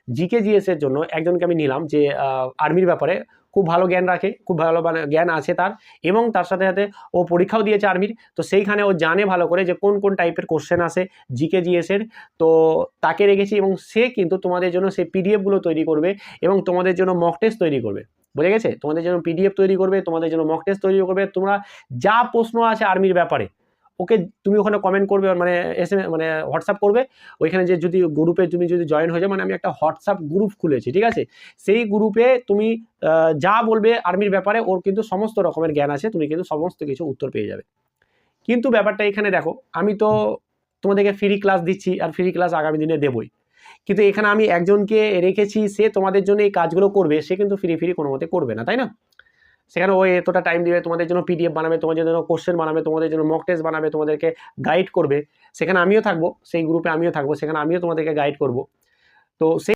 GK GS এর জন্য একজনকে আমি নিলাম যে আর্মির ব্যাপারে খুব ভালো জ্ঞান রাখে, খুব ভালো জ্ঞান আছে তার, এবং তার সাথে সাথে ও পরীক্ষাও দিয়েছে আর্মির, তো সেইখানে ও জানে ভালো করে যে কোন কোন টাইপের কোশ্চেন আসে জিকে জিএস এর। তো তাকে রেখেছি, এবং সে কিন্তু তোমাদের জন্য সেই পিডিএফগুলো তৈরি করবে এবং তোমাদের জন্য মক টেস্ট তৈরি করবে। বুঝে গেছে? তোমাদের জন্য পিডিএফ তৈরি করবে, তোমাদের জন্য মক টেস্ট তৈরি করবে। তোমরা যা প্রশ্ন আছে আর্মির ব্যাপারে ওকে তুমি ওখানে কমেন্ট করবে, মানে মানে হোয়াটসঅ্যাপ করবে। ওইখানে যে যদি গ্রুপে তুমি যদি জয়েন হয়ে যাও, মানে আমি একটা হোয়াটসঅ্যাপ গ্রুপ খুলেছি, ঠিক আছে? সেই গ্রুপে তুমি যা বলবে আর্মির ব্যাপারে, ওর কিন্তু সমস্ত রকমের জ্ঞান আছে, তুমি কিন্তু সমস্ত কিছু উত্তর পেয়ে যাবে। কিন্তু ব্যাপারটা এখানে দেখো, আমি তো তোমাদেরকে ফ্রি ক্লাস দিচ্ছি, আর ফ্রি ক্লাস আগামী দিনে দেবই, কিন্তু এখানে আমি একজনকে রেখেছি, সে তোমাদের জন্য এই কাজগুলো করবে, সে কিন্তু ফ্রি কোনো মতে করবে না, তাই না? সেখানে ও এতটা টাইম দিবে, তোমাদের জন্য পিডিএফ বানাবে, তোমাদের জন্য কোশ্চেন বানাবে, তোমাদের জন্য মক টেস্ট বানাবে, তোমাদেরকে গাইড করবে। সেখানে আমিও থাকবো, সেই গ্রুপে আমিও থাকবো, সেখানে আমিও তোমাদেরকে গাইড করব। তো সেই